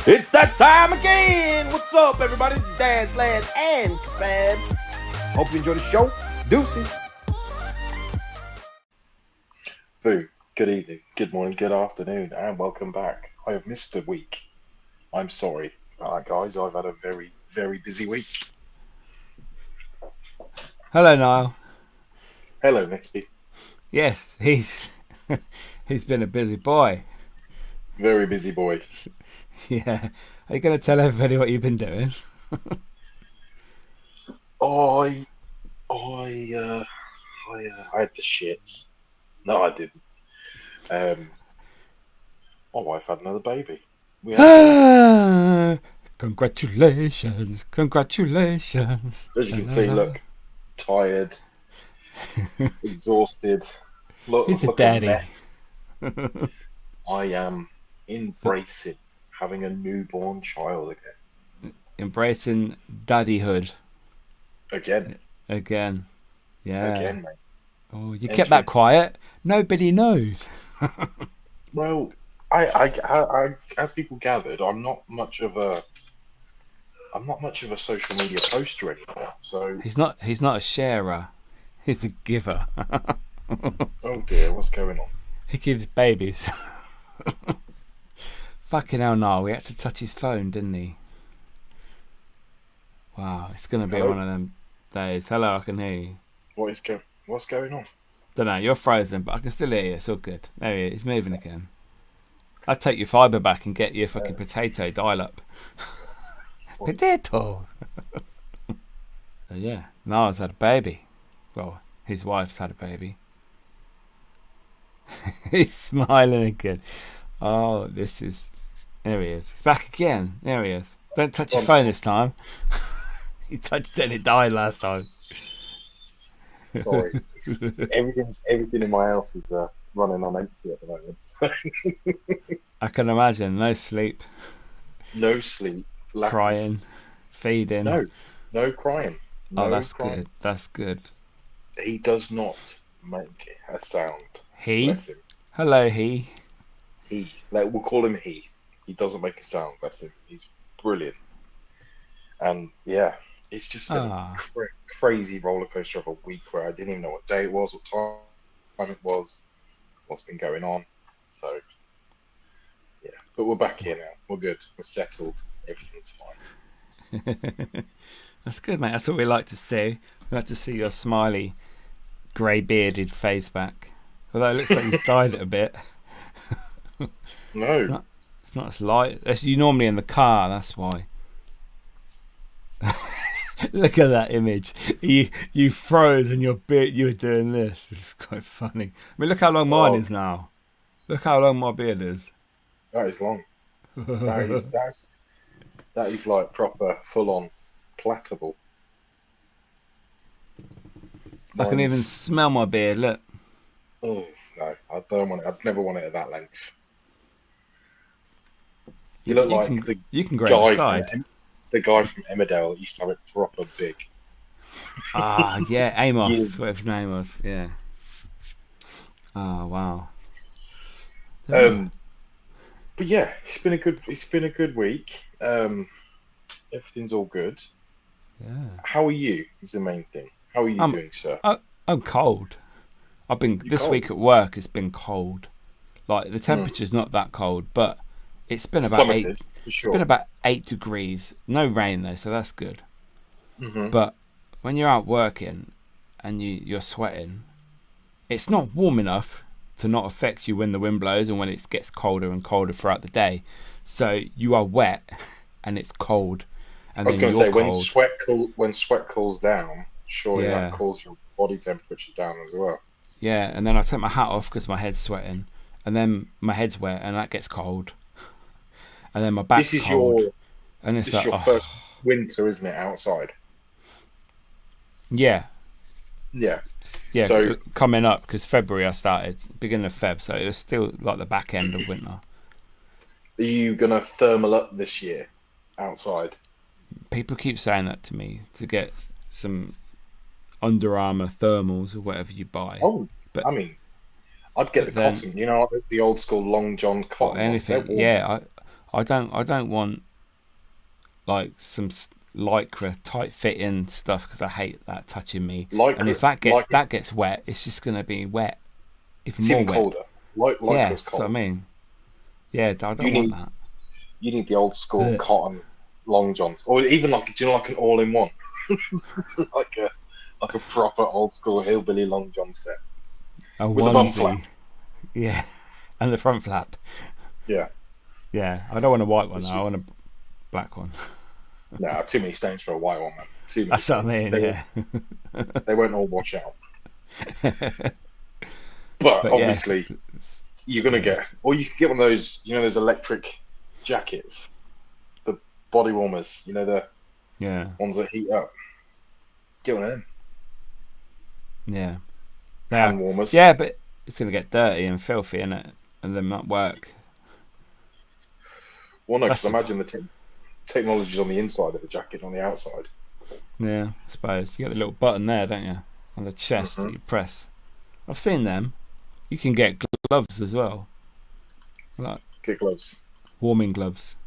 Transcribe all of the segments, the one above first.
It's that time again. What's up, everybody? This is Dads Lads and Kebabs. Hope you enjoy the show. Deuces. Boom. Good evening, good morning, good afternoon, and welcome back. I have missed a week. I'm sorry. Guys, I've had a very, very busy week. Hello, Niall. Hello, Nicky. Yes, he's been a busy boy. Very busy boy. Yeah. Are you going to tell everybody what you've been doing? I had the shits. No, I didn't. My wife had another baby. We had a baby. Congratulations. As you can see, look, tired, exhausted. He's a Look daddy. a mess. I am embracing having a newborn child again. Embracing daddyhood. Again. Yeah. Again, mate. Oh, you kept that quiet. Nobody knows. Well, I, as people gathered, I'm not much of a social media poster anymore. So He's not a sharer. He's a giver. oh dear, what's going on? He gives babies. Fucking hell, no. We had to touch his phone, didn't he? Wow, it's going to be one of them days. Hello, I can hear you. What's going on? Don't know, you're frozen, but I can still hear you. It's all good. There he is. He's moving again. I'd take your fibre back and get your fucking potato dial-up. Potato! So yeah, Niall's had a baby. Well, his wife's had a baby. He's smiling again. Oh, this is... There he is. He's back again. There he is. Don't touch your phone this time. You touched it and it died last time. Sorry. Everything in my house is running on empty at the moment. So. I can imagine. No sleep. No sleep. Crying. Feeding. No crying. Oh, that's good. That's good. He does not make a sound. He? Bless him. Hello, he. He. We'll call him he. He doesn't make a sound, bless him. He's brilliant. And yeah, it's just a crazy roller coaster of a week where I didn't even know what day it was, what time it was, what's been going on. So yeah, but we're back here now. We're good. We're settled. Everything's fine. That's good, mate. That's what we like to see. We like to see your smiley, grey-bearded face back. Although it looks like you've dyed it a bit. No. It's not as light. You're normally in the car, that's why. Look at that image. You froze and your beard, you were doing this. It's quite funny. I mean, look how long mine is now. Look how long my beard is. That is long. That is like proper full-on plattable. I can even smell my beard, look. Oh, no. I don't want it. I'd never want it at that length. You look like you can grow inside. The guy from Emmerdale used to have it proper big. Ah, yeah, Amos, whatever his name was. Yeah. Oh, wow. But yeah, it's been a good week. Everything's all good. Yeah. How are you? Is the main thing. How are you doing, sir? I'm cold. This week at work. It's been cold. Like the temperature's not that cold, but it's been about 8. It's been about 8 degrees. No rain though, so that's good. Mm-hmm. But when you're out working and you're sweating, it's not warm enough to not affect you when the wind blows and when it gets colder and colder throughout the day. So you are wet and it's cold. And I was going to say when sweat cools down, surely that cools your body temperature down as well. Yeah, and then I take my hat off because my head's sweating, and then my head's wet and that gets cold. And then my back's cold. This is your first winter, isn't it, outside? Yeah. Yeah. Yeah, so, coming up, because February I started, beginning of Feb, so it was still like the back end of winter. Are you going to thermal up this year outside? People keep saying that to me, to get some Under Armour thermals or whatever you buy. Oh, but, I mean, I'd get the cotton, the old school Long John cotton. Or anything, yeah. I don't want like some lycra tight fitting stuff because I hate that touching me. And if that gets wet, it's just gonna be wet, even it's more even wet. colder. Yeah, Lycra's that's what I cold. mean. Yeah, I don't You want need that. you need the old school Ugh. cotton long johns, or even like, do you know, like an all-in-one, like a proper old school hillbilly long john set A with a bum flap. onesie. Yeah, and the front flap. Yeah, Yeah, I don't want a white one though. It's- I want a black one. nah, too many stains for a white one, man. Too many That's what I stains. mean. Yeah. They won't all wash out. But But yeah, obviously, you're gonna get, yes. or you can get one of those, you know, those electric jackets, the body warmers, you know, the Yeah, ones that heat up. Get one of them. yeah. Hand warmers. Yeah, but it's gonna get dirty and filthy, innit? And then not work. Well, no, That's because imagine the technology's on the inside of the jacket, on the outside. Yeah, I suppose you got the little button there, don't you, on the chest that you press. I've seen them. You can get gloves as well, like Get gloves. warming gloves,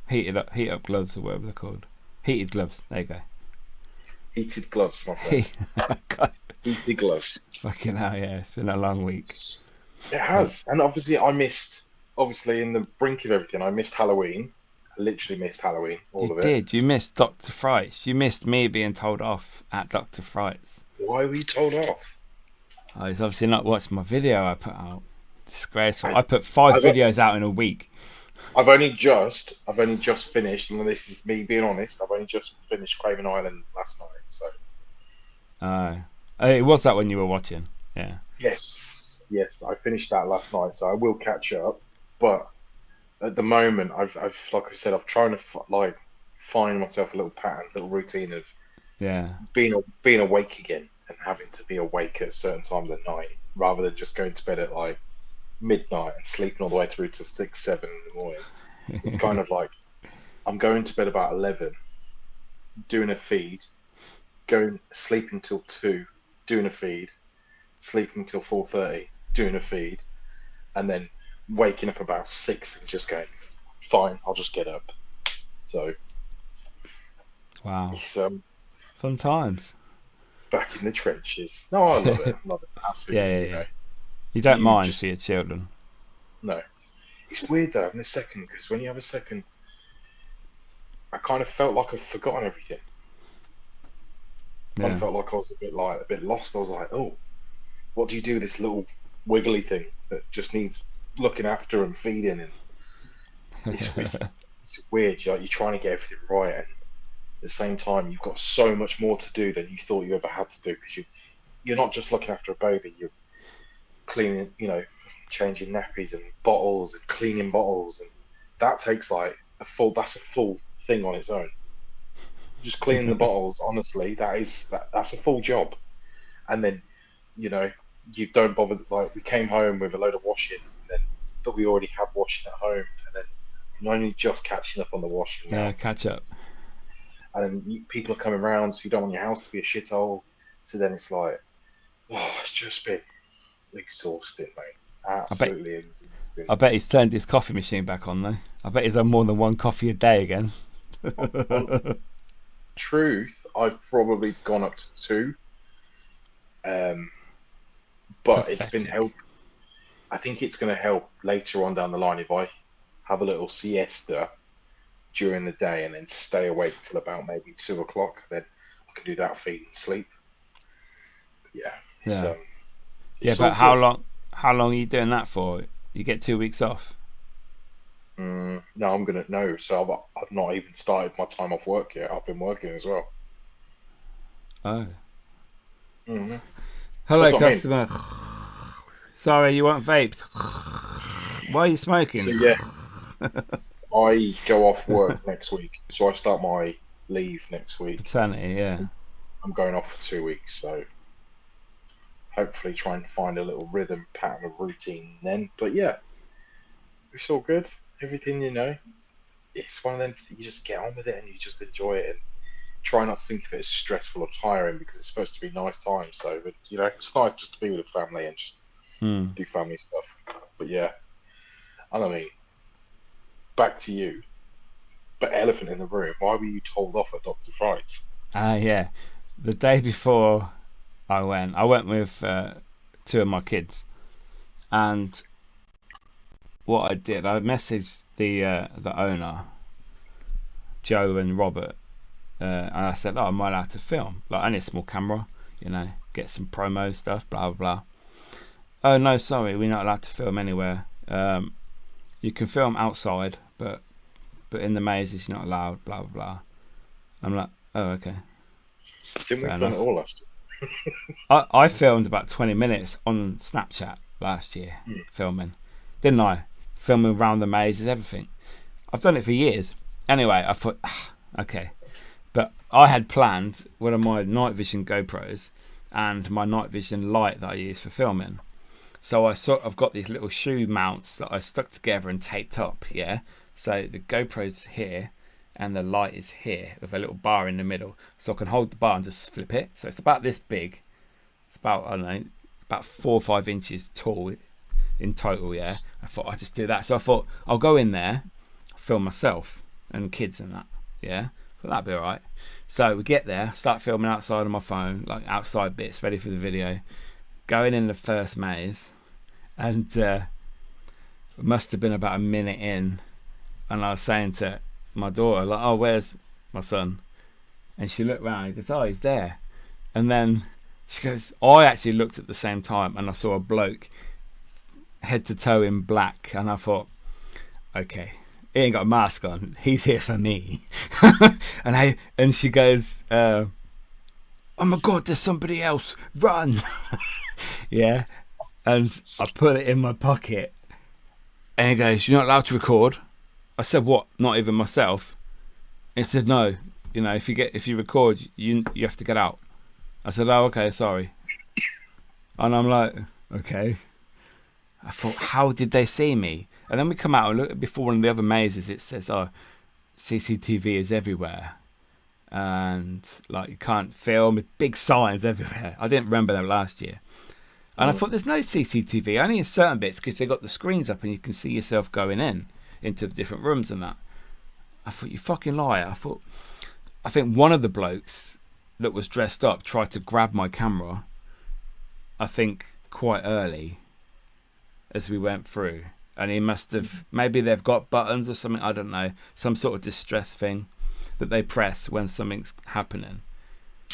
heat up gloves or whatever they're called. Heated gloves. There you go. Heated gloves, my friend. God, Heated gloves. fucking hell, yeah. It's been a long week. It has. And obviously, obviously, in the brink of everything, I missed Halloween. I literally missed Halloween, all of it. You did. You missed Dr. Fright's. You missed me being told off at Dr. Fright's. Why were you told off? Oh, he's obviously not watched my video I put out. Disgraceful. I put 5 videos out in a week. I've only just finished, and this is me being honest. I've only just finished Craven Island last night. So. It was that when you were watching. Yeah. Yes, I finished that last night, so I will catch up. But at the moment, I've like I said, I'm trying to find myself a little pattern, little routine of being awake again and having to be awake at certain times at night, rather than just going to bed at like midnight and sleeping all the way through to 6, 7 in the morning. It's kind of like I'm going to bed about 11, doing a feed, going sleeping till 2, doing a feed, sleeping till 4:30, doing a feed, and then waking up about 6 and just going, fine, I'll just get up. So, Wow. It's Fun times. back in the trenches. No, I love it. Love it. Absolutely. Yeah. You don't mind just, for your children. No. It's weird though, having a second, because when you have a second, I kind of felt like I've forgotten everything. I kind of felt like I was a bit lost. I was like, oh, what do you do with this little wiggly thing that just needs looking after and feeding? And it's weird. You're trying to get everything right, and at the same time, you've got so much more to do than you thought you ever had to do, because you're not just looking after a baby. You're cleaning, changing nappies and bottles and cleaning bottles, and that takes that's a full thing on its own. Just cleaning the bottles, honestly, that's a full job. And then, you don't bother. Like, we came home with a load of washing, but we already had washing at home, and then I'm only just catching up on the washing now. Yeah, catch up. And then people are coming around, so you don't want your house to be a shithole. So then it's like, it's just been exhausting, mate. Absolutely exhausting. I bet he's turned his coffee machine back on though. I bet he's on more than 1 coffee a day again. Truth, I've probably gone up to 2. But it's been help. I think it's going to help later on down the line if I have a little siesta during the day and then stay awake till about maybe 2 o'clock. Then I can do that, feed and sleep. But but how long are you doing that for? You get 2 weeks off? No, I'm gonna no. So I've not even started my time off work yet. I've been working as well. Oh. Mm-hmm. Hello, customer. Sorry, you want vapes? Why are you smoking? So I go off work next week. So I start my leave next week. Paternity, yeah. I'm going off for 2 weeks, so hopefully try and find a little rhythm, pattern of routine then. But yeah, it's all good. Everything, it's one of them that you just get on with it and you just enjoy it and try not to think of it as stressful or tiring, because it's supposed to be nice time. So, but it's nice just to be with the family and just do family stuff. But yeah, I mean, back to you. But elephant in the room. Why were you told off at Dr. Fry's? Yeah. The day before I went with 2 of my kids, and what I did, I messaged the owner, Joe and Robert, and I said, "Oh, am I allowed to film? Like, I need a small camera, get some promo stuff, blah blah blah." "Oh no, sorry, we're not allowed to film anywhere. You can film outside, but in the mazes you're not allowed, blah blah blah." I'm like, "Oh, okay." Didn't we film it all last year? I filmed about 20 minutes on Snapchat last year, filming, didn't I? Filming around the mazes, everything. I've done it for years. Anyway, I thought, okay. But I had planned one of my night vision GoPros and my night vision light that I use for filming. So I've got these little shoe mounts that I stuck together and taped up, yeah? So the GoPro's here and the light is here with a little bar in the middle. So I can hold the bar and just flip it. So it's about this big. It's about, I don't know, about 4 or 5 inches tall in total, yeah? I thought I'd just do that. So I thought I'll go in there, film myself and kids and that, yeah? But that'd be all right. So we get there, start filming outside on my phone, like outside bits, ready for the video. Going in the first maze, and it must have been about a minute in, and I was saying to my daughter, like, "Oh, where's my son?" And she looked round and goes, "Oh, he's there." And then she goes, I actually looked at the same time and I saw a bloke head to toe in black, and I thought, okay, he ain't got a mask on, he's here for me. and she goes, "Oh my god, there's somebody else, run." Yeah. And I put it in my pocket, and he goes, "You're not allowed to record." I said, "What? Not even myself?" He said, "No, if you record, you have to get out." I said, "Oh, okay, sorry." And I'm like, okay. I thought, how did they see me? And then we come out and look before one of the other mazes. It says, "Oh, CCTV is everywhere, and like you can't film," with big signs everywhere. I didn't remember them last year. And I thought, there's no CCTV, only in certain bits, because they got the screens up and you can see yourself going into the different rooms and that. I thought, you fucking liar. I think one of the blokes that was dressed up tried to grab my camera, I think quite early as we went through. And he must have, maybe they've got buttons or something, I don't know, some sort of distress thing that they press when something's happening.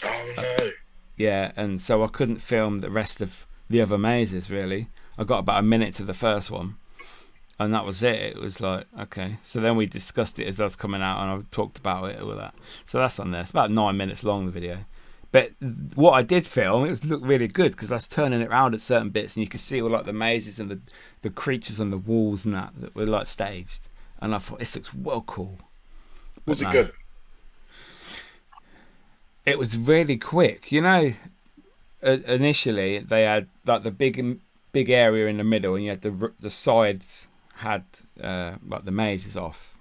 Oh no. Yeah, and so I couldn't film the rest of the other mazes, really. I got about a minute to the first one, and that was it. It was like, okay. So then we discussed it as I was coming out, and I talked about it, all that. So that's on there. It's about 9 minutes long, the video. But what I did film, it looked really good, because I was turning it around at certain bits, and you could see all like the mazes and the creatures on the walls and that were like staged. And I thought, this looks well cool. Was it good? It was really quick. Initially they had like the big area in the middle, and you had the sides had like the mazes off.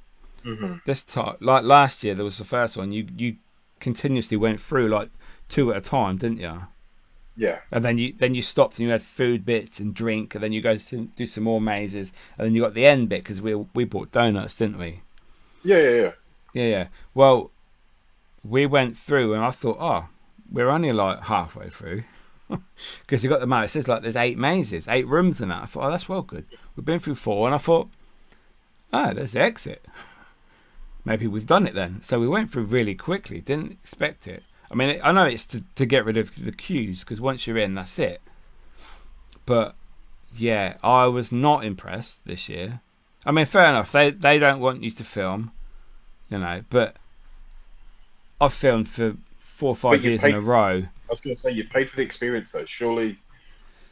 Mm-hmm. This time, like last year, there was the first one. You continuously went through like 2 at a time, didn't you? Yeah. And then you stopped and you had food bits and drink, and then you go to do some more mazes, and then you got the end bit because we bought donuts, didn't we? Yeah. Well, we went through, and I thought, oh, we're only like halfway through, because you got the map. It says like there's 8 mazes, 8 rooms and that. I thought, oh, that's well good. We've been through 4, and I thought, oh, there's the exit. Maybe we've done it then. So we went through really quickly. Didn't expect it. I mean, I know it's to get rid of the queues, because once you're in, that's it. But yeah, I was not impressed this year. I mean, fair enough. They don't want you to film, but I've filmed for 4 or 5 years in a row. I was going to say, you paid for the experience, though. Surely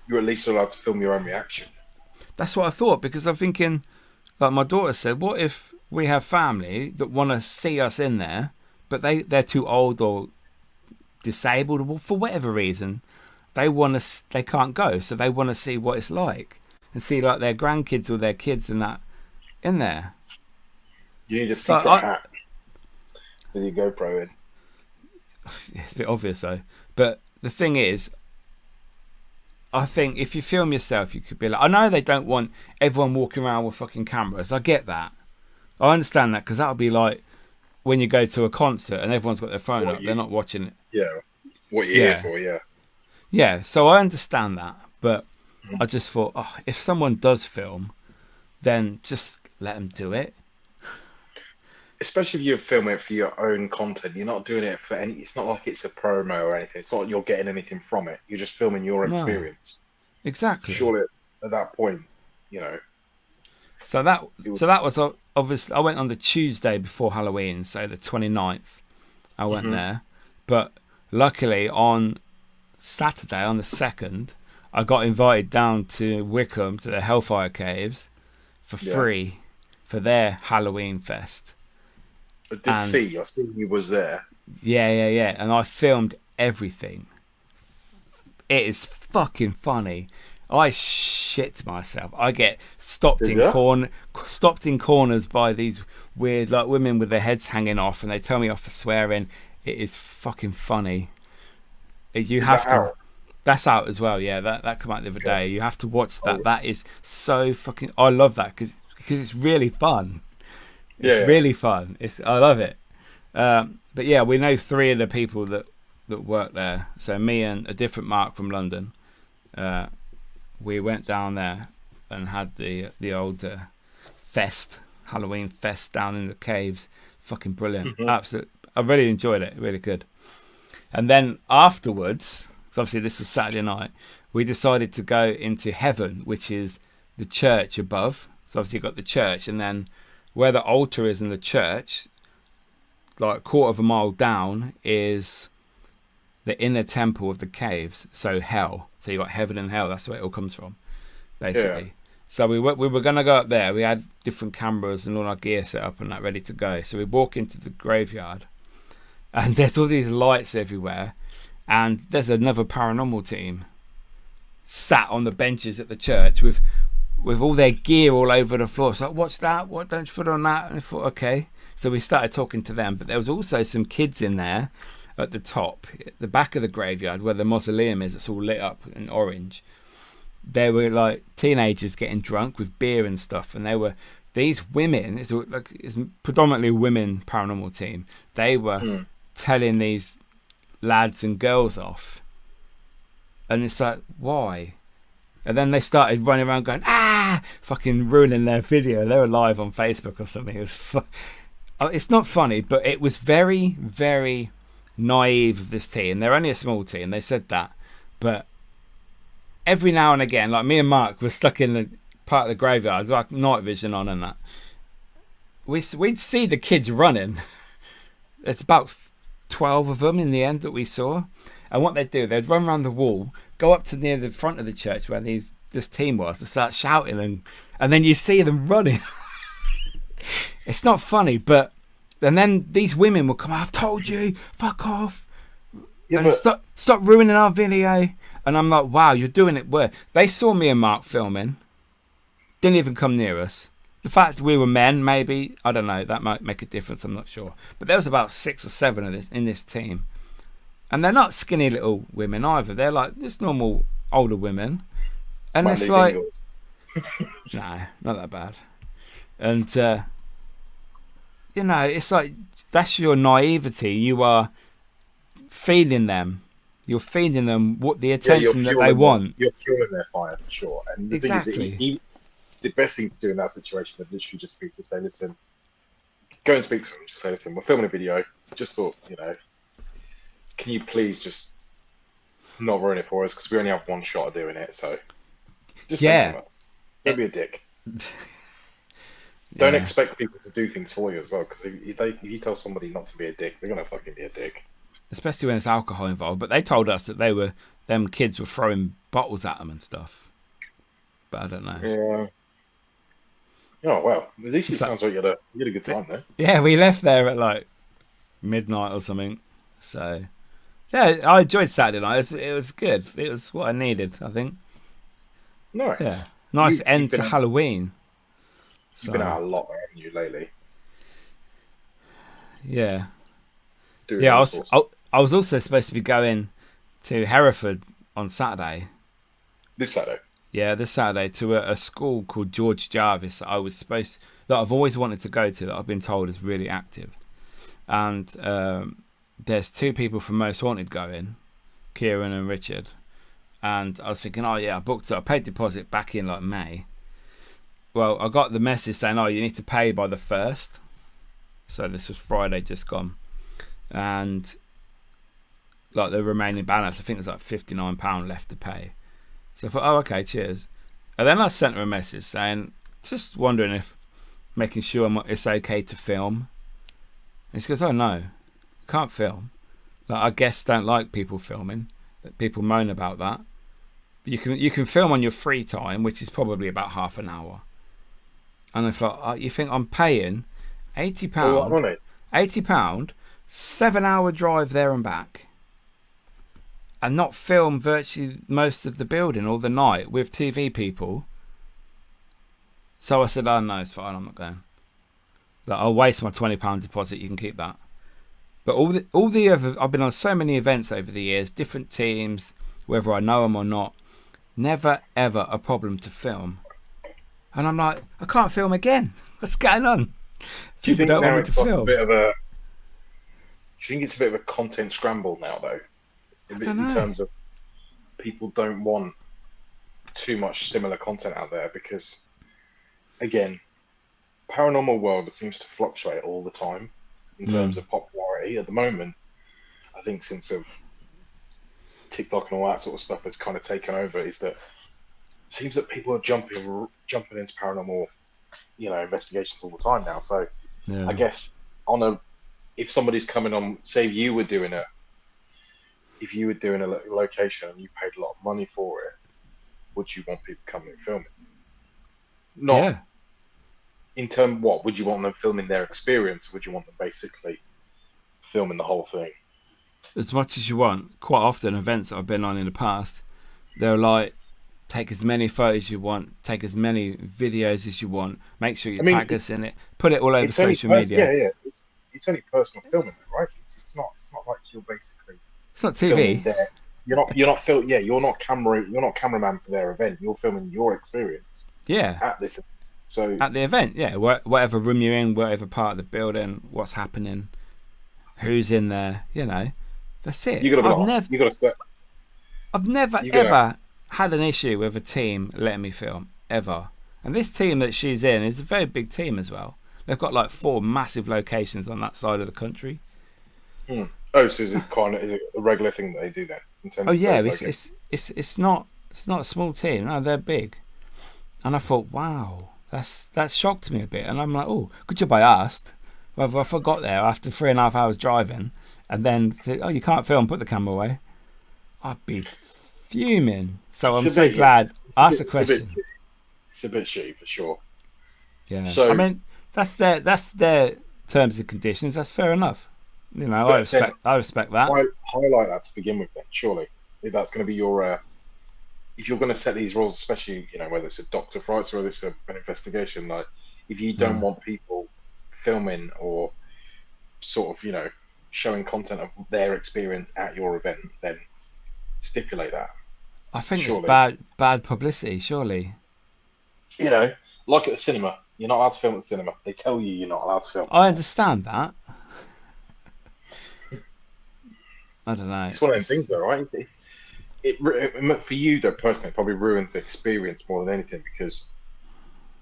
you're at least allowed to film your own reaction. That's what I thought, because I'm thinking, like my daughter said, what if we have family that want to see us in there, but they're too old or disabled, or for whatever reason, they can't go, so they want to see what it's like and see like their grandkids or their kids and that in there. You need a secret hat with your GoPro in. It's a bit obvious though, but the thing is, I think if you film yourself, you could be like, I know they don't want everyone walking around with fucking cameras, I get that, I understand that, because that would be like when you go to a concert and everyone's got their phone What up, you- they're not watching it. Yeah. What you're here Yeah. for, yeah. Yeah, so I understand that, but I just thought, if someone does film, then just let them do it. Especially if you're filming it for your own content. You're not doing it for any. It's not like it's a promo or anything. It's not like you're getting anything from it. You're just filming your No, experience. exactly. Surely at that point, you know. So that was obviously, I went on the Tuesday before Halloween, so the 29th. I went there, but luckily on Saturday, on the 2nd, I got invited down to Wickham to the Hellfire Caves for free for their Halloween fest. I did see. I see you was there. Yeah. And I filmed everything. It is fucking funny. I shit myself. I get stopped in corners by these weird like women with their heads hanging off, and they tell me off for swearing. It is fucking funny. You have to. Out? That's out as well. Yeah, that came out the other day. You have to watch that. Oh. That is so fucking. I love that because it's really fun. It's really fun. I love it. But yeah, we know 3 of the people that work there. So me and a different Mark from London, we went down there and had the old Halloween fest down in the caves. Fucking brilliant. Absolutely. I really enjoyed it. Really good. And then afterwards, so obviously this was Saturday night, we decided to go into Heaven, which is the church above. So obviously you've got the church, and then where the altar is in the church, like a quarter of a mile down, is the inner temple of the caves. So hell. So you got heaven and hell. That's where it all comes from, basically. Yeah. So we were going to go up there. We had different cameras and all our gear set up and that ready to go. So we walk into the graveyard, and there's all these lights everywhere, and there's another paranormal team sat on the benches at the church with all their gear all over the floor. So like, what's that? What, don't you put on that? And I thought, okay. So we started talking to them, but there was also some kids in there at the top, at the back of the graveyard where the mausoleum is. It's all lit up in orange. There were like teenagers getting drunk with beer and stuff, and there were these women. It's predominantly a women paranormal team. They were telling these lads and girls off, and it's like, why? And then they started running around going, fucking ruining their video. They were live on Facebook or something. It was it's not funny, but it was very, very naive of this team. They're only a small team. They said that. But every now and again, like me and Mark were stuck in the part of the graveyard, like night vision on and that. We'd see the kids running. There's about 12 of them in the end that we saw. And what they'd do, they'd run around the wall, go up to near the front of the church where this team was, and start shouting, and then you see them running. It's not funny, but and then these women will come, I've told you, fuck off. Yeah, and stop ruining our video. And I'm like, wow, you're doing it well. They saw me and Mark filming, didn't even come near us. The fact we were men, maybe, I don't know, that might make a difference, I'm not sure. But there was about 6 or 7 of this in this team. And they're not skinny little women either. They're like just normal older women. And it's like, no, not that bad. And, it's like, that's your naivety. You are feeding them. You're feeding them what the attention that they want. You're fueling their fire for sure. And the thing is, the best thing to do in that situation would literally just be to say, listen, go and speak to them. Just say, listen, we're filming a video. Just thought, can you please just not ruin it for us? Because we only have one shot of doing it. So just say to them, don't be a dick. Don't expect people to do things for you as well. Because if you tell somebody not to be a dick, they're going to fucking be a dick. Especially when it's alcohol involved. But they told us that them kids were throwing bottles at them and stuff. But I don't know. Yeah. Oh, well. At least it sounds like you had a good time there. Yeah, we left there at like midnight or something. So, yeah, I enjoyed Saturday night. It was good. It was what I needed, I think. Nice. Yeah. Nice end to Halloween. You've been out a lot, haven't you, lately? Yeah. I was also supposed to be going to Hereford on Saturday. This Saturday? Yeah, this Saturday to a school called George Jarvis. I was supposed that I've always wanted to go to that I've been told is really active. And there's 2 people from Most Wanted going, Kieran and Richard. And I was thinking, oh yeah, I booked it. I paid deposit back in like May. Well, I got the message saying, oh, you need to pay by the 1st. So this was Friday just gone. And like the remaining balance, I think there's like £59 left to pay. So I thought, oh, okay, cheers. And then I sent her a message saying, just wondering if, making sure it's okay to film. And she goes, oh no, can't film. Like, I guests don't like people filming. People moan about that. But you can film on your free time, which is probably about half an hour. And I thought, oh, you think I'm paying £80? £80, 7-hour drive there and back, and not film virtually most of the building all the night with TV people. So I said, oh no, it's fine, I'm not going. Like, I'll waste my £20 deposit, you can keep that. But all the other, I've been on so many events over the years, different teams, whether I know them or not, never ever a problem to film. And I'm like, I can't film again. What's going on? Do you think don't now want me it's to like film. a bit of a? Do you think it's a bit of a content scramble now, though? I don't know. In terms of people don't want too much similar content out there because, again, paranormal world seems to fluctuate all the time in terms of popularity. At the moment, I think since of TikTok and all that sort of stuff has kind of taken over, is that it seems that people are jumping into paranormal, investigations all the time now. So I guess if somebody's coming on, say if you were doing a location and you paid a lot of money for it, would you want people coming and filming? Not in terms, what would you want them filming their experience? Would you want them basically filming the whole thing? As much as you want. Quite often, events that I've been on in the past, they're like, take as many photos as you want, take as many videos as you want, make sure you tag us in it, put it all over social media. Yeah. It's only personal filming, right? It's not like you're basically. It's not TV. You're not cameraman for their event. You're filming your experience. Yeah. At this. So at the event, yeah, whatever room you're in, whatever part of the building, what's happening, who's in there, that's it. I've never ever had an issue with a team letting me film ever. And this team that she's in is a very big team as well. They've got like 4 massive locations on that side of the country. Oh, so is it a regular thing that they do then? In terms it's not a small team. No, they're big. And I thought, wow, that shocked me a bit. And I'm like, oh, good job I asked. Well, if I got there after 3.5 hours driving, and then you can't film, put the camera away, I'd be fuming. So I'm so glad I asked the question. It's a bit shitty for sure. Yeah. So I mean, that's their terms and conditions. That's fair enough. I respect that. Highlight that to begin with, then. Surely, if that's going to be your, if you're going to set these rules, especially whether it's a doctor fights or whether it's an investigation, like if you don't want people filming or sort of showing content of their experience at your event, then stipulate that. I think it's bad publicity. Surely. Like at the cinema, you're not allowed to film at the cinema. They tell you you're not allowed to film. I understand that. I don't know. It's one of them things, though, right? It for you, though, personally, it probably ruins the experience more than anything because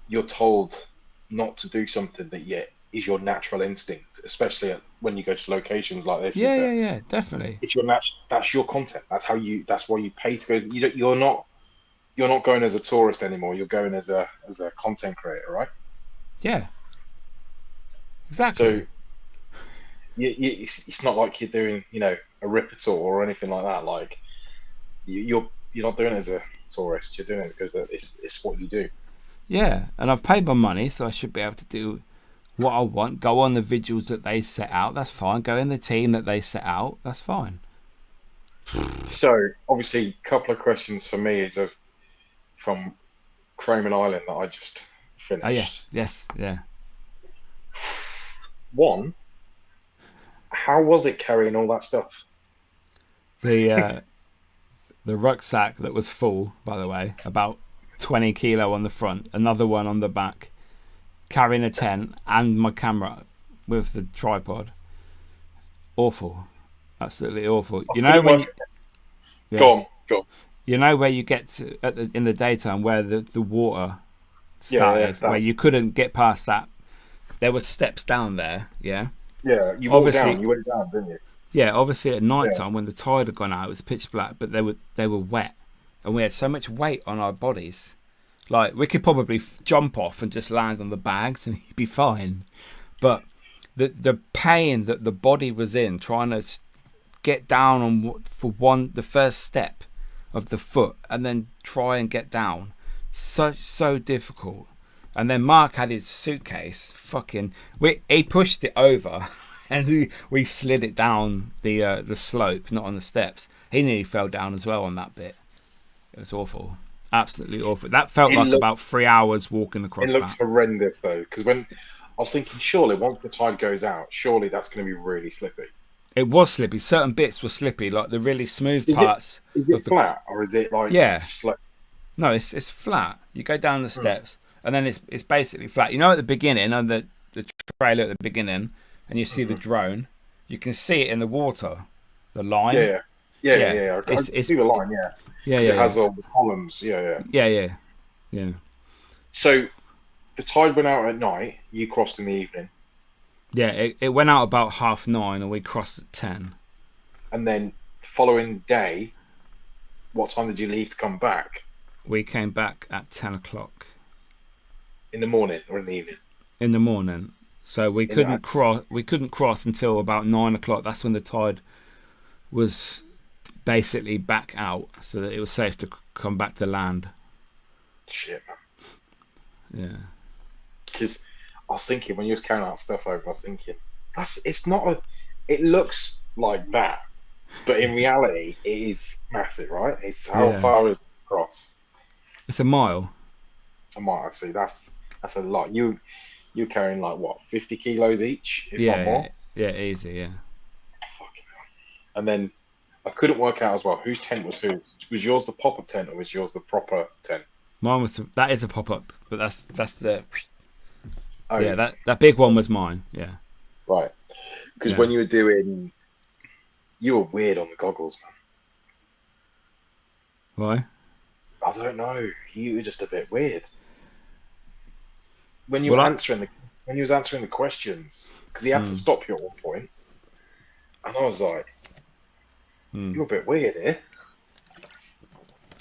you're told not to do something that is your natural instinct, especially when you go to locations like this. Yeah, definitely. It's that's your content. That's why you pay to go. You're not going as a tourist anymore. You're going as a content creator, right? Yeah. Exactly. So it's not like you're doing, a Ripper or anything like that. Like you're not doing it as a tourist. You're doing it because it's what you do. Yeah, and I've paid my money, so I should be able to do what I want. Go on the vigils that they set out. That's fine. Go in the team that they set out. That's fine. So obviously, a couple of questions for me is from Croman Island that I just finished. Oh yes, yeah. One, how was it carrying all that stuff? The rucksack that was full, by the way, about 20 kilo on the front, another one on the back, carrying a tent and my camera with the tripod. Awful, absolutely awful. You know when you, yeah. Go on. You know where you get to in the daytime where the water started, Yeah, where you couldn't get past that. There were steps down there. Yeah. Yeah, you walked Obviously, down. You went down, didn't you? yeah. Obviously, at night Yeah. time when the tide had gone out, it was pitch black, but they were wet, and we had so much weight on our bodies. Like we could probably jump off and just land on the bags and you'd be fine. But the pain that the body was in trying to get down on the first step of the foot and then try and get down, so difficult. And then Mark had his suitcase. He pushed it over, and we slid it down the slope, not on the steps. He nearly fell down as well on that bit. It was awful. Absolutely awful. That felt about 3 hours walking across. It looks horrendous though, because when I was thinking, surely once the tide goes out, surely that's going to be really slippy. It was slippy. Certain bits were slippy, like the really smooth parts. Is it flat or is it like sloped? No, it's flat. You go down the steps, and then it's basically flat. You know, at the beginning, on the trailer at the beginning, and you see the drone, you can see it in the water, the line. Yeah. I see the line. Yeah. It has all the columns. Yeah. So the tide went out at night. You crossed in the evening. Yeah, it went out about 9:30, and we crossed at 10. And then the following day, what time did you leave to come back? We came back at 10 o'clock. In the morning or in the evening? In the morning. So we couldn't cross until about 9 o'clock. That's when the tide was basically back out, so that it was safe to come back to land. Shit, man. Yeah. Because I was thinking when you was carrying out stuff over, I was thinking it looks like that, but in reality it is massive, right? It's how far is it across? It's a mile. A mile, see, that's a lot. You're carrying like what, 50 kilos each, if not more? Yeah, easy, yeah. Fucking hell. And then I couldn't work out as well whose tent was whose. Was yours the pop-up tent or was yours the proper tent? Mine was that is a pop-up, but that's the Oh, yeah, that big one was mine. Yeah. Right. Because when you were doing, you were weird on the goggles, man. Why? I don't know. You were just a bit weird when you were answering the questions, because he had to stop you at one point, and I was like, "You're a bit weird here."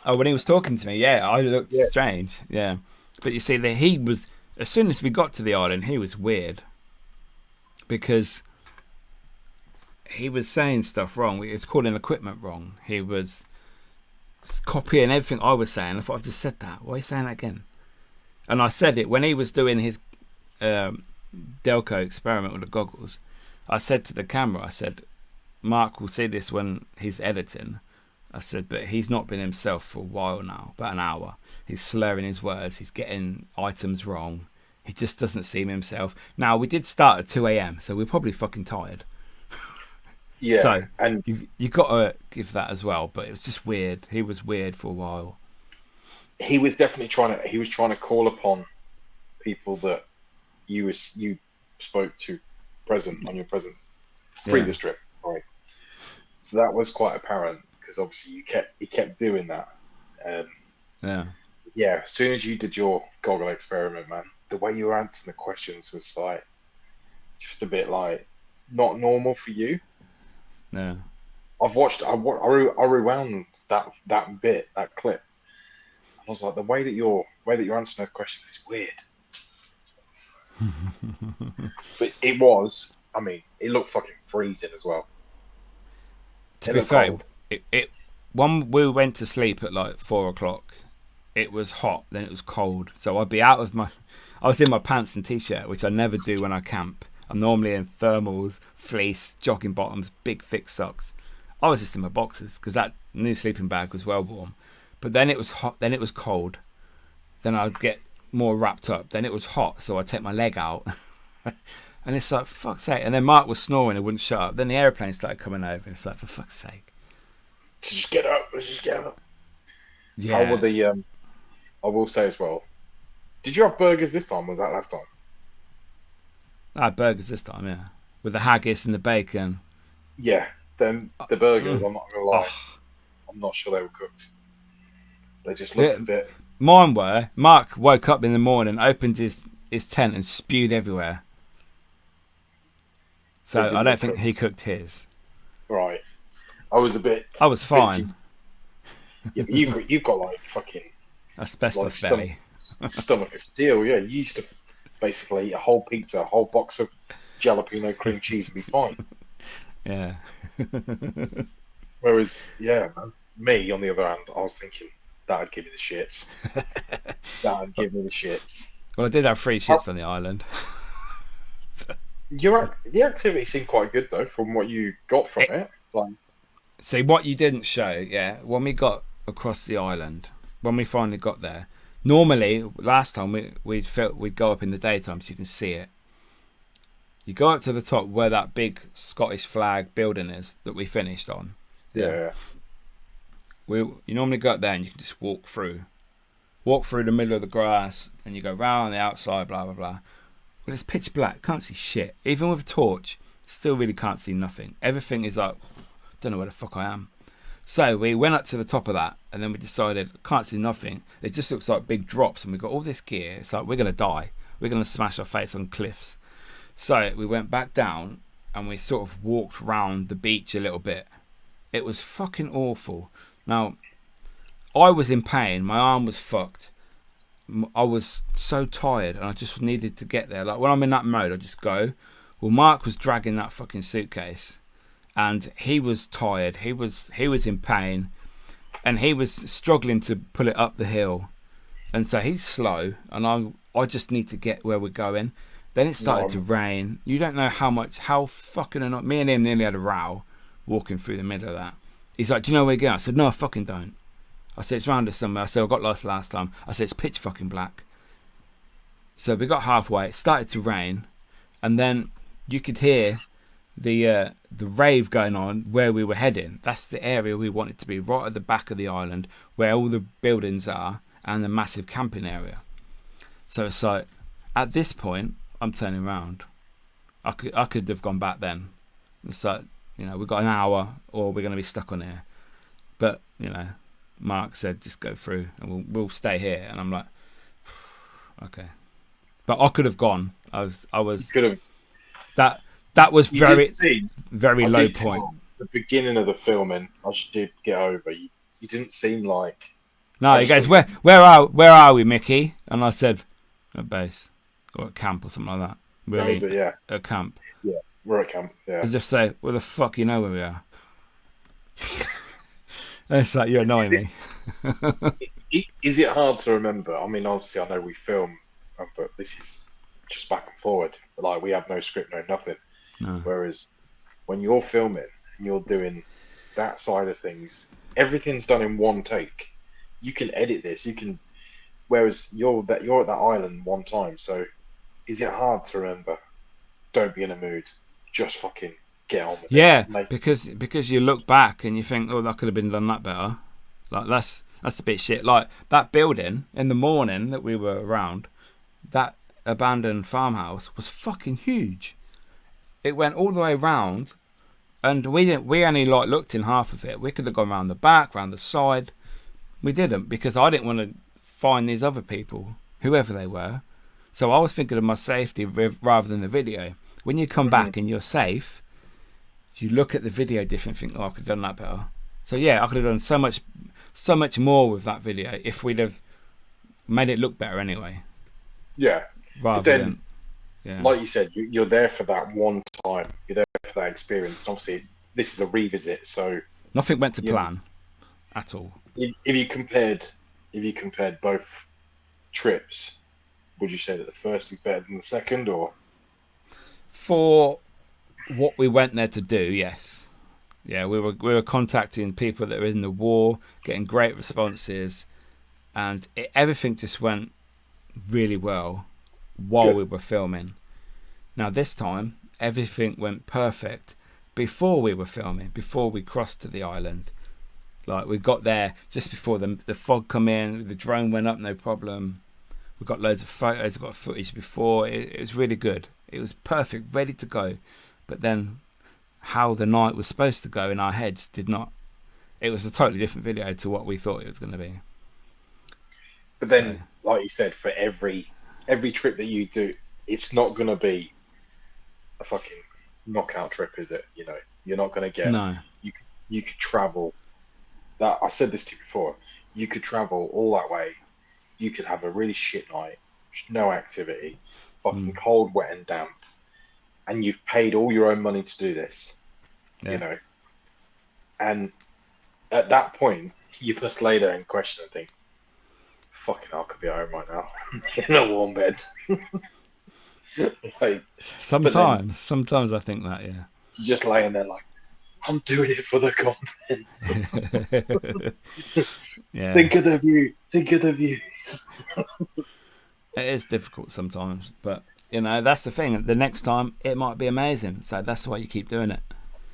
Oh, when he was talking to me, yeah, I looked strange. Yeah, but you see, he was. As soon as we got to the island, he was weird because he was saying stuff wrong. He was calling equipment wrong. He was copying everything I was saying. I thought, I've just said that. Why are you saying that again? And I said it when he was doing his DLK experiment with the goggles. I said to the camera, I said, Mark will see this when he's editing. I said, but he's not been himself for a while now, about an hour. He's slurring his words. He's getting items wrong. He just doesn't seem himself. Now, we did start at 2 a.m., so we're probably fucking tired. Yeah. So, and you got to give that as well, but it was just weird. He was weird for a while. He was definitely trying to call upon people that you spoke to on your previous trip. Sorry. So that was quite apparent. Because obviously he kept doing that. Yeah. As soon as you did your goggle experiment, man, the way you were answering the questions was like just a bit like not normal for you. Yeah. I rewound that clip. I was like, the way that you're answering those questions is weird. But it was. I mean, it looked fucking freezing as well. To be fair. When we went to sleep at like 4 o'clock, it was hot, then it was cold. So I was in my pants and t-shirt, which I never do when I camp. I'm normally in thermals, fleece, jogging bottoms, big thick socks. I was just in my boxers because that new sleeping bag was well warm. But then it was hot, then it was cold. Then I'd get more wrapped up. Then it was hot, so I'd take my leg out. And it's like, fuck's sake. And then Mark was snoring and wouldn't shut up. Then the airplane started coming over. It's like, for fuck's sake. Just get up. Just get up. Yeah. How were I will say as well, did you have burgers this time or was that last time? I had burgers this time, yeah, with the haggis and the bacon. Yeah, then the burgers. I'm not gonna lie. Oh, I'm not sure they were cooked. They just yeah, looked a bit. mine were. Mark woke up in the morning, opened his tent, and spewed everywhere. So They I didn't don't look think he cooked. cooked his. Right. I was a bit. I was Bit fine. yeah, but you've got like fucking like Asbestos belly. stomach of steel. Yeah, you used to basically eat a whole pizza, a whole box of jalapeno cream cheese and be fine. Yeah. Whereas, yeah, man, me on the other hand, I was thinking that'd give me the shits. That'd give me the shits. Well, I did have 3 shits on the island. The activity seemed quite good though, from what you got from it. Like, See, what you didn't show, yeah, when we got across the island, when we finally got there, normally, last time, we'd go up in the daytime so you can see it. You go up to the top where that big Scottish flag building is that we finished on. yeah. You normally go up there and you can just walk through the middle of the grass, and you go round the outside, blah, blah, blah. Well, it's pitch black, can't see shit. Even with a torch, still really can't see nothing. Everything is like, don't know where the fuck I am. So we went up to the top of that, and then we decided, can't see nothing. It just looks like big drops, and we got all this gear. It's like, we're going to die. We're going to smash our face on cliffs. So we went back down, and we sort of walked round the beach a little bit. It was fucking awful. Now, I was in pain. My arm was fucked. I was so tired, and I just needed to get there. Like, when I'm in that mode, I just go. Well, Mark was dragging that fucking suitcase, and he was tired. He was in pain, and he was struggling to pull it up the hill. And so he's slow, and I just need to get where we're going. Then it started to rain. You don't know how fucking annoying. Me and him nearly had a row walking through the middle of that. He's like, do you know where we're going? I said, no, I fucking don't. I said, it's round us somewhere. I said, I got lost last time. I said, it's pitch fucking black. So we got halfway. It started to rain. And then you could hear the rave going on where we were heading. That's the area we wanted to be, right at the back of the island where all the buildings are and the massive camping area. So it's like, at this point, I'm turning around. I could have gone back then. It's like, we've got an hour or we're going to be stuck on here. But, Mark said, just go through and we'll stay here. And I'm like, okay. But I could have gone. I was. You could have. That was You very, did see, very I low did point. tell the beginning of the filming, I just did get over. You didn't seem like. No, he goes, where are we, Mickey? And I said, at base or at camp or something like that. That was it, yeah. At camp. Yeah, we're at camp. Yeah. As if to say, where the fuck you know where we are? It's like, you're annoying me. Is it hard to remember? I mean, obviously, I know we film, but this is just back and forward. Like, we have no script, no nothing. No. Whereas when you're filming and you're doing that side of things, everything's done in one take. You can edit this. You can. Whereas you're at that island one time. So, is it hard to remember? Don't be in a mood. Just fucking get on with it. Yeah, because you look back and you think, oh, that could have been done that better. Like that's a bit shit. Like that building in the morning that we were around, that abandoned farmhouse was fucking huge. It went all the way round, and we only like looked in half of it. We could have gone round the back, round the side. We didn't because I didn't want to find these other people, whoever they were. So I was thinking of my safety rather than the video. When you come back and you're safe, you look at the video different and think, oh, I could have done that better. So yeah, I could have done so much more with that video if we'd have made it look better anyway. Yeah. Rather but then, than, yeah. like you said, you're there for that one time. You're there for that experience. And obviously, this is a revisit, so nothing went to plan at all. If you compared both trips, would you say that the first is better than the second, or? For what we went there to do, yes. Yeah, we were contacting people that were in the war, getting great responses, and everything just went really well while we were filming. Now this time, everything went perfect before we were filming, before we crossed to the island. Like we got there just before the fog come in, the drone went up, no problem. We got loads of photos, we got footage before. It was really good. It was perfect, ready to go. But then how the night was supposed to go in our heads did not. It was a totally different video to what we thought it was going to be. But then, like you said, for every trip that you do, it's not going to be a fucking knockout trip, is it? You know, you're not going to get. No. You could travel. That I said this to you before. You could travel all that way. You could have a really shit night, no activity, fucking cold, wet, and damp, and you've paid all your own money to do this. Yeah. You know, and at that point, you must lay there and question and think, fucking hell, I could be at home right now in a warm bed. Like, sometimes I think that, yeah. You're just laying there like, I'm doing it for the content. Yeah. Think of the view. Think of the views. It is difficult sometimes, but you know, that's the thing. The next time it might be amazing, so that's why you keep doing it.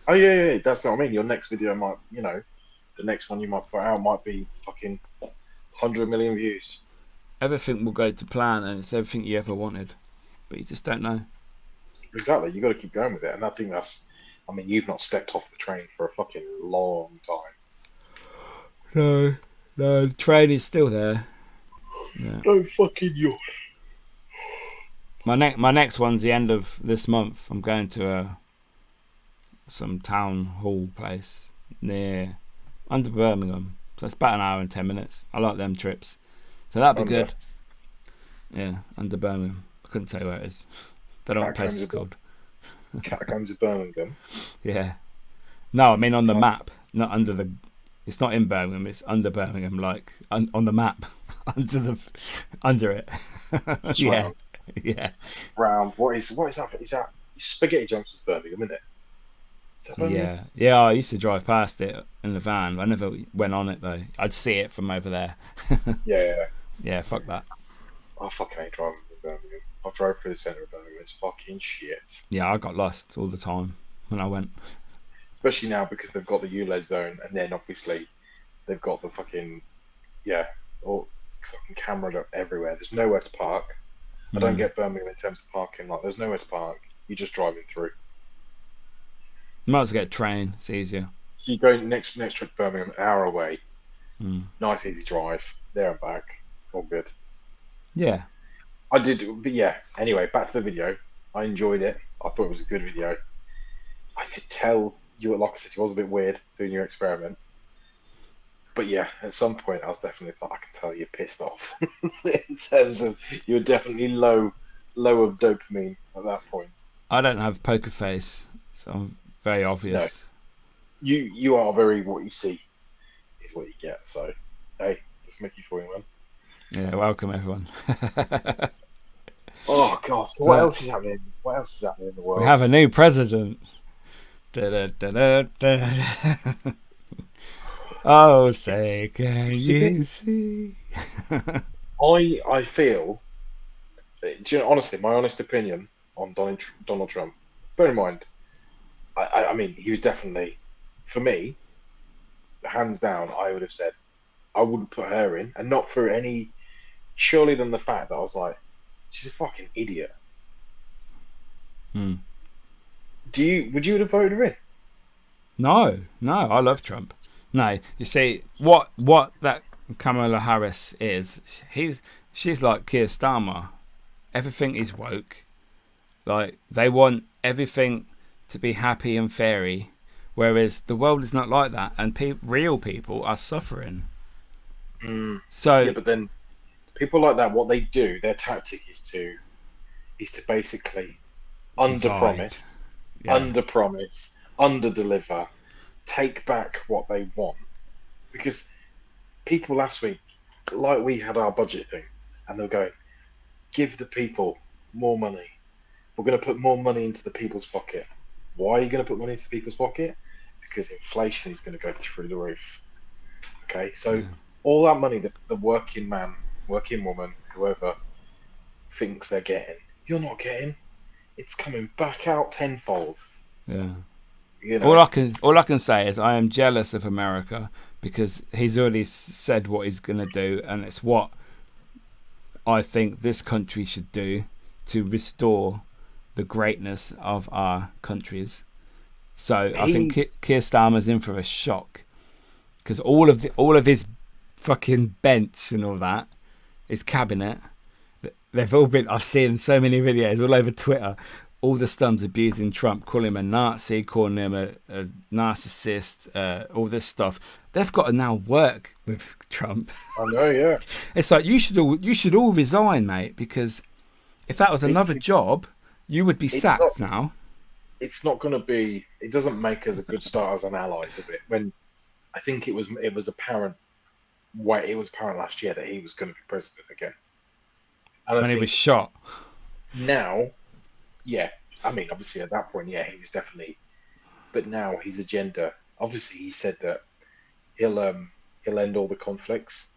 Oh yeah, that's what I mean. Your next video might, you know, the next one you might put out might be fucking 100 million views. Everything will go to plan, and it's everything you ever wanted, but you just don't know. Exactly. You got to keep going with it, and I think that's. I mean, you've not stepped off the train for a fucking long time. No, the train is still there. Yeah. No fucking you. My next one's the end of this month. I'm going to some town hall place near under Birmingham. So it's about an hour and 10 minutes. I like them trips. So that'd be good. Yeah, under Birmingham. I couldn't tell you where it is. Don't know what the place is called. Catacombs of Birmingham. Yeah. No, I mean on the map, not under the. It's not in Birmingham. It's under Birmingham, like on the map, under it. Yeah, round. Yeah. Round. What is that? Is that Spaghetti Johnson's Birmingham, isn't it? Is that Birmingham? Yeah. I used to drive past it in the van. I never went on it though. I'd see it from over there. Yeah. Yeah. Fuck that. I fucking hate driving in Birmingham. I drove through the centre of Birmingham. It's fucking shit. Yeah, I got lost all the time when I went. Especially now because they've got the ULEZ zone, and then obviously they've got the fucking all fucking camera up everywhere. There's nowhere to park. I don't get Birmingham in terms of parking. Like, there's nowhere to park. You're just driving through. You might as well get a train. It's easier. So you go next trip to Birmingham, an hour away. Nice easy drive there and back. All good. Yeah. I did, but yeah. Anyway, back to the video. I enjoyed it. I thought it was a good video. I could tell you were, like I said, you was a bit weird doing your experiment. But yeah, at some point I was definitely like, I can tell you're pissed off. In terms of you were definitely low of dopamine at that point. I don't have poker face, so I'm very obvious. No. You are very what you see is what you get. So hey, just Mickey for you, man. Yeah, welcome everyone. Oh god, so what else is happening? What else is happening in the world? We have a new president. Da-da-da-da-da. Oh, say can you see? I feel, do you know, honestly, my honest opinion on Donald Trump. Bear in mind, I mean, he was definitely, for me, hands down. I would have said I wouldn't put her in, and not for any. Surely than the fact that I was like, she's a fucking idiot. Would you have voted her in? No, I love Trump. No, you see what that Kamala Harris is. She's like Keir Starmer. Everything is woke. Like they want everything to be happy and fairy, whereas the world is not like that, and real people are suffering. So yeah, but then people like that, what they do, their tactic is to basically under-promise, under-deliver, take back what they want. Because people last week, like we had our budget thing, and they were going, give the people more money. We're going to put more money into the people's pocket. Why are you going to put money into people's pocket? Because inflation is going to go through the roof. Okay, so all that money that the working man, working woman, whoever thinks they're getting, you're not getting. It's coming back out tenfold. Yeah. You know? All I can say is I am jealous of America because he's already said what he's going to do, and it's what I think this country should do to restore the greatness of our countries. So I think Keir Starmer's in for a shock, because all of his fucking bench and all that, his cabinet, they've all been. I've seen so many videos all over Twitter. All the stunts abusing Trump, calling him a Nazi, calling him a narcissist, all this stuff. They've got to now work with Trump. I know, yeah. It's like you should all resign, mate, because if that was another job, you would be sacked now. It's not going to be. It doesn't make us a good start as an ally, does it? When I think it was apparent. It was apparent last year that he was going to be president again. And when he was shot. Now, yeah. I mean, obviously at that point, yeah, he was definitely. But now his agenda. Obviously, he said that he'll end all the conflicts.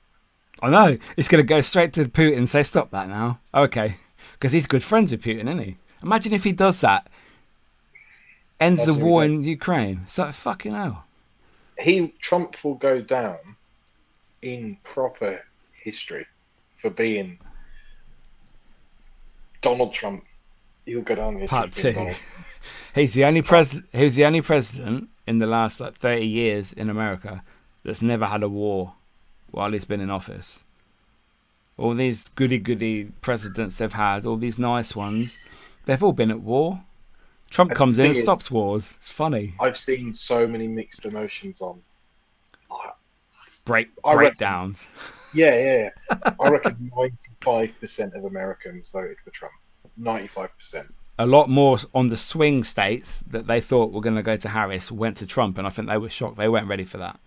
I know. He's going to go straight to Putin and say, "Stop that now." Okay, because he's good friends with Putin, isn't he? Imagine if he does that. Ends the war in Ukraine. It's like, fucking hell. Trump will go down in proper history for being Donald Trump. He'll go down in history. Part two. He's the only president in the last 30 years in America that's never had a war while he's been in office. All these goody presidents they've had, all these nice ones, they've all been at war. Trump comes in and stops wars. It's funny. I've seen so many mixed emotions on breakdowns. Yeah. I reckon 95% of Americans voted for Trump. 95%. A lot more on the swing states that they thought were going to go to Harris went to Trump, and I think they were shocked. They weren't ready for that.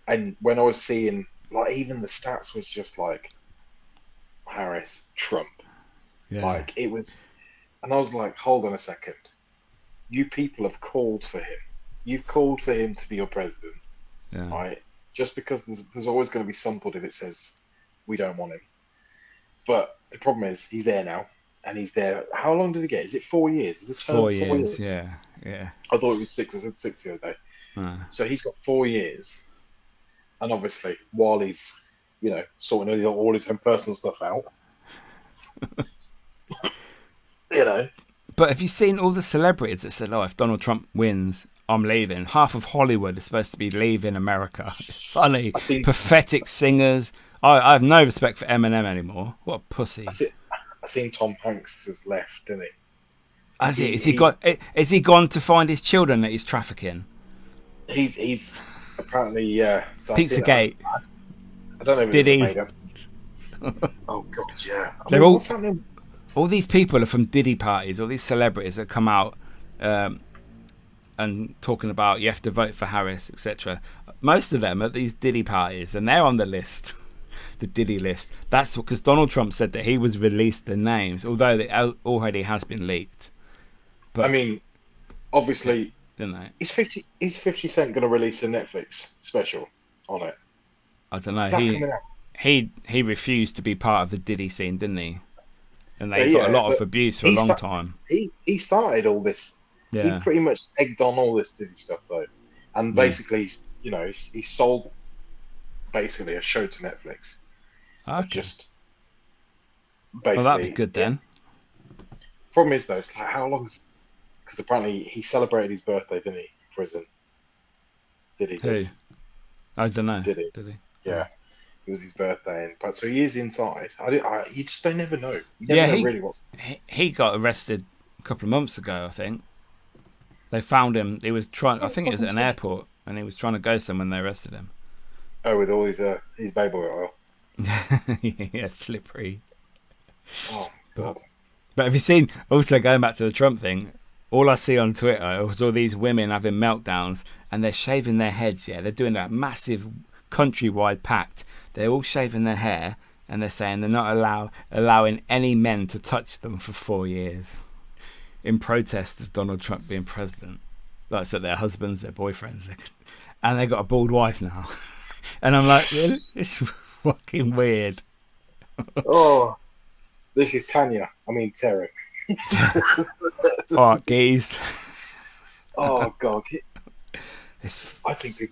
And when I was seeing, even the stats was just like Harris, Trump. Yeah. It was, and I was like, hold on a second. You people have called for him. You've called for him to be your president. Yeah. Right? Just because there's always going to be somebody that says, we don't want him. But the problem is, he's there now. And he's there. How long did he get? Is it 4 years? Is it 4 years? Yeah. I thought it was 6. I said 6 the other day. So he's got 4 years. And obviously, while he's, sorting all his own personal stuff out, But have you seen all the celebrities that said, "Oh, if Donald Trump wins, I'm leaving"? Half of Hollywood is supposed to be leaving America. It's funny. Pathetic singers. I have no respect for Eminem anymore. What a pussy. I seen Tom Hanks has left, didn't he? Has he? Is he gone to find his children that he's trafficking? He's apparently, yeah. So Pizzagate. I don't know if Did he? Made up. Oh God, yeah. They're all these people are from Diddy parties. All these celebrities that come out and talking about you have to vote for Harris, etc. Most of them are at these Diddy parties, and they're on the list. The Diddy list. That's because Donald Trump said that he was released the names, although it already has been leaked. But I mean, obviously, didn't they? Is 50 Cent going to release a Netflix special on it? I don't know. He refused to be part of the Diddy scene, didn't he? And they got a lot of abuse for a long time. He started all this. Yeah. He pretty much egged on all this Diddy stuff though, and basically, he sold basically a show to Netflix. Okay. Just basically. Well, that'd be good then. Problem is though, it's like how long? Because apparently he celebrated his birthday, didn't he? In prison. Did he? Who? I don't know. Did he? Yeah. It was his birthday, but so he is inside. You just don't never know. You never know really what's. He got arrested a couple of months ago, I think. They found him. He was trying. I think it was at an airport, and he was trying to go somewhere. And they arrested him. Oh, with all his baby oil. Yeah, slippery. Oh God. But have you seen? Also, going back to the Trump thing, all I see on Twitter is all these women having meltdowns, and they're shaving their heads. Yeah, they're doing a massive countrywide pact. They're all shaving their hair, and they're saying they're not allowing any men to touch them for 4 years in protest of Donald Trump being president. Like I said, their husbands, their boyfriends, and they got a bald wife now. And I'm like, really? It's fucking weird. Oh, this is Tanya. I mean, Terry. Oh, geez. Oh, God. I think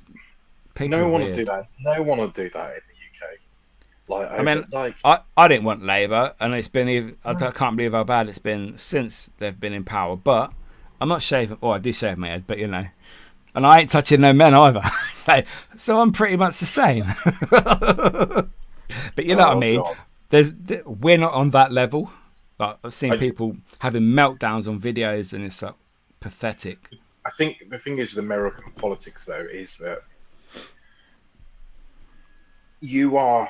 no one would do that. No one would do that in the UK. Like, I mean, like I didn't want Labour, and it's been even. I can't believe how bad it's been since they've been in power. But I'm not shaving. Oh, I do shave my head, but you know, and I ain't touching no men either. so I'm pretty much the same. But you know what I mean. God. We're not on that level. Like, I've seen I- people having meltdowns on videos, and it's like pathetic. I think the thing is with American politics, though, is that your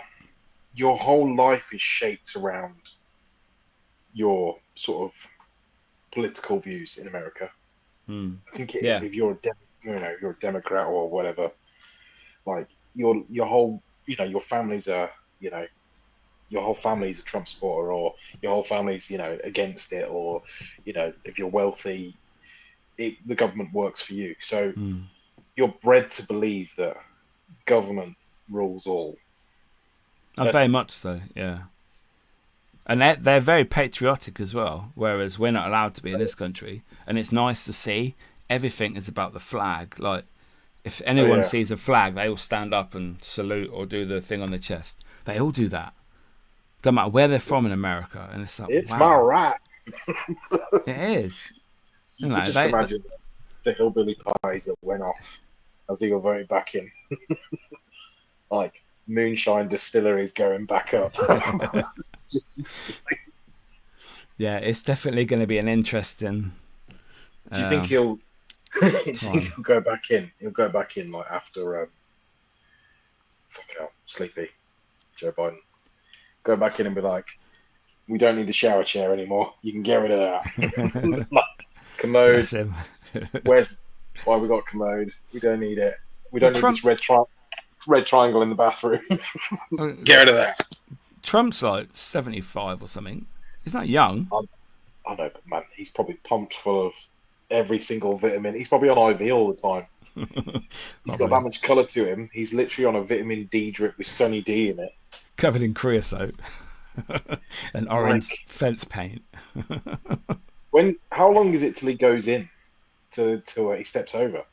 whole life is shaped around your sort of political views in America. I think it is. If you're you're a Democrat or whatever, like your whole, your family's your whole family's a Trump supporter, or your whole family's, against it, or, if you're wealthy, the government works for you. So you're bred to believe that government rules all. Very much so, yeah. And they're very patriotic as well, whereas we're not allowed to be in this country. And it's nice to see everything is about the flag. Like, if anyone sees a flag, they all stand up and salute or do the thing on the chest. They all do that. Don't matter where they're from in America. And it's like, It's wow. my right. It is. You can just imagine the hillbilly pies that went off as he got voted back in. Like, moonshine distilleries going back up. Yeah, it's definitely going to be an interesting. Do you think he'll go back in? He'll go back in like after fucking hell, sleepy Joe Biden. Go back in and be like, we don't need the shower chair anymore. You can get rid of that. Like, commode. Why we got commode? We don't need it. We don't need this red triangle in the bathroom. Get rid of that. Trump's like 75 or something. He's not young. I know, but man, he's probably pumped full of every single vitamin. He's probably on IV all the time. He's got that much colour to him. He's literally on a vitamin D drip with Sunny D in it. Covered in creosote and orange fence paint. How long is it till he goes in? Till he steps over?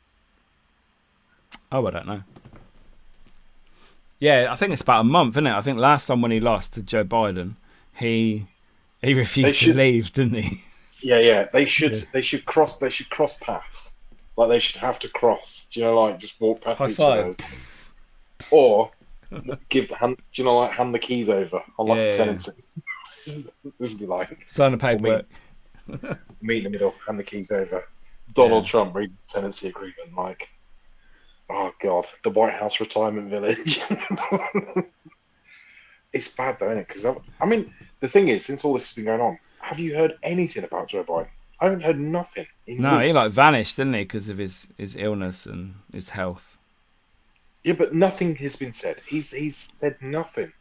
Oh, I don't know. Yeah, I think it's about a month, isn't it? I think last time when he lost to Joe Biden, he refused to leave, didn't he? Yeah. They should cross paths. Like, they should have to cross. Do you know, like, just walk past each other. Or give the hand. Do you know, like, hand the keys over on like a tenancy. This would be like sign the paperwork. Meet in the middle, hand the keys over. Donald Trump read the tenancy agreement. Like, oh god, the White House retirement village. It's bad though, isn't it? Because I mean, the thing is, since all this has been going on, have you heard anything about Joe Biden? I haven't heard nothing. No, he like vanished, didn't he, because of his illness and his health. Yeah, but nothing has been said. He's said nothing.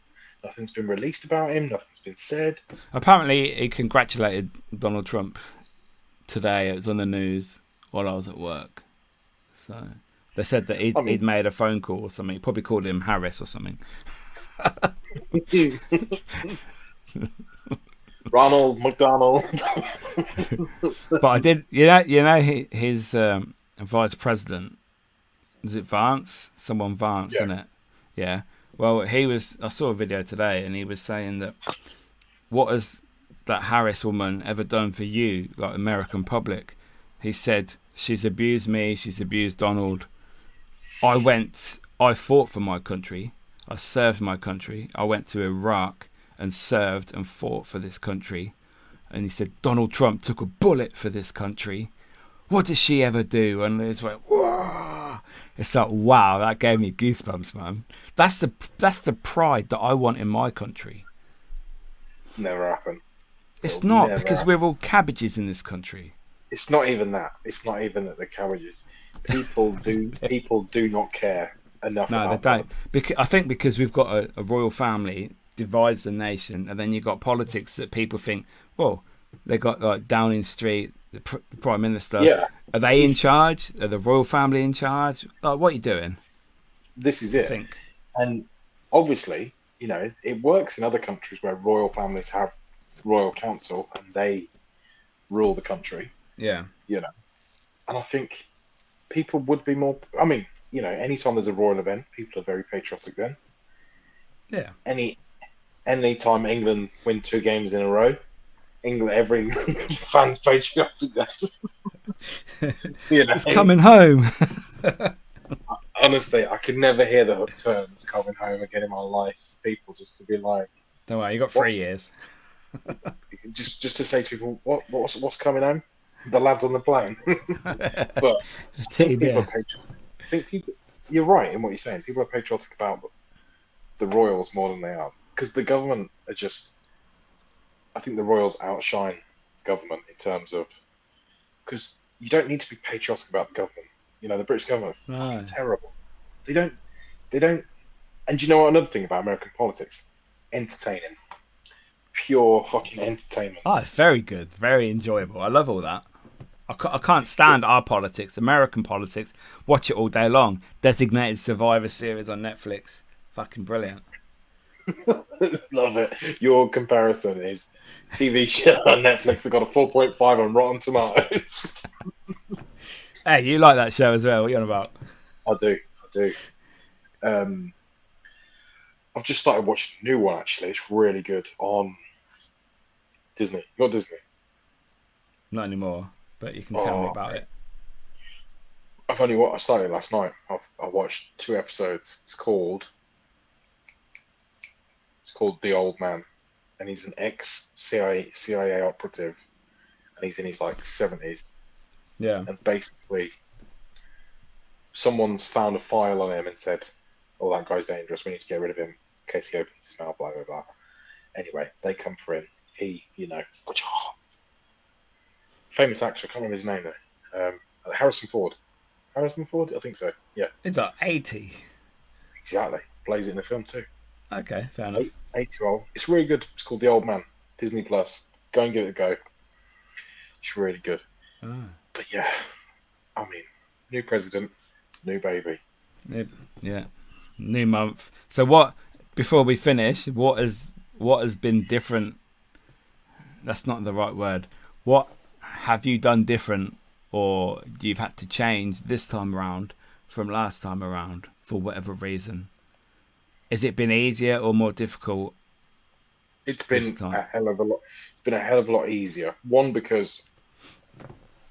Nothing's been released about him. Nothing's been said. Apparently, he congratulated Donald Trump today. It was on the news while I was at work. So they said that he'd made a phone call or something. He probably called him Harris or something. Ronald McDonald. But I did, his vice president, is it Vance? Someone Vance, isn't it? Yeah. Well, I saw a video today, and he was saying that what has that Harris woman ever done for you, like American public? He said, she's abused me, she's abused Donald. I fought for my country. I served my country. I went to Iraq and served and fought for this country. And he said, Donald Trump took a bullet for this country. What does she ever do? And it's like, whoa. It's like, wow, that gave me goosebumps, man. That's the pride that I want in my country. Never happen. It's not, because we're all cabbages in this country. It's not even that. It's not even that they're cabbages. People do not care enough. No, about they don't. politics. I think because we've got a royal family divides the nation, and then you've got politics that people think, well, they got like Downing Street, the Prime Minister. Yeah. Are they in charge? Are the royal family in charge? Like, what are you doing? This is it. And obviously, it works in other countries where royal families have royal council and they rule the country. Yeah. And I think people would be more. I mean, anytime there's a royal event, people are very patriotic then. Yeah. anytime England win 2 games in a row, England, every fan's patriotic. You know, It's coming home. honestly, I could never hear the hook turns coming home again in my life. People just to be like, Don't worry, you got what? 3 years. Just to say to people, what's coming home? The lads on the plane. But I think Team, people are yeah. patriotic. I think people. You're right in what you're saying. People are patriotic about the Royals more than they are, because the government are just. I think the Royals outshine government in terms of, because you don't need to be patriotic about the government. You know, the British government are fucking No. terrible. They don't. And do you know what? Another thing about American politics, entertaining, pure fucking entertainment. Oh, it's very good. Very enjoyable. I love all that. I can't stand our politics, American politics. Watch it all day long. Designated Survivor series on Netflix. Fucking brilliant. Love it. Your comparison is TV show on Netflix that got a 4.5 on Rotten Tomatoes. Hey, you like that show as well? What are you on about? I do. Um, I've just started watching a new one actually. It's really good on Disney. Not Disney. Not anymore, but you can tell me Oh, about it. I started last night. I watched 2 episodes. It's called The Old Man, and he's an ex CIA operative, and he's in his like 70s, Yeah. and basically someone's found a file on him and said, "Oh, that guy's dangerous. We need to get rid of him in case he opens his mouth." Blah blah blah. Anyway, they come for him. He, famous actor. I can't remember his name though. Harrison Ford. Harrison Ford, I think so. Yeah, It's like 80. exactly. Plays it in the film too. Okay, fair enough. 80-year-old. It's really good. It's called The Old Man. Disney Plus. Go and give it a go. It's really good. Ah. But yeah, I mean, new president, new baby. Yeah. New month. So what? Before we finish, what has been different? That's not the right word. What have you done different, or you've had to change this time around from last time around for whatever reason? Has it been easier or more difficult? It's been a hell of a lot. It's been a hell of a lot easier. One, because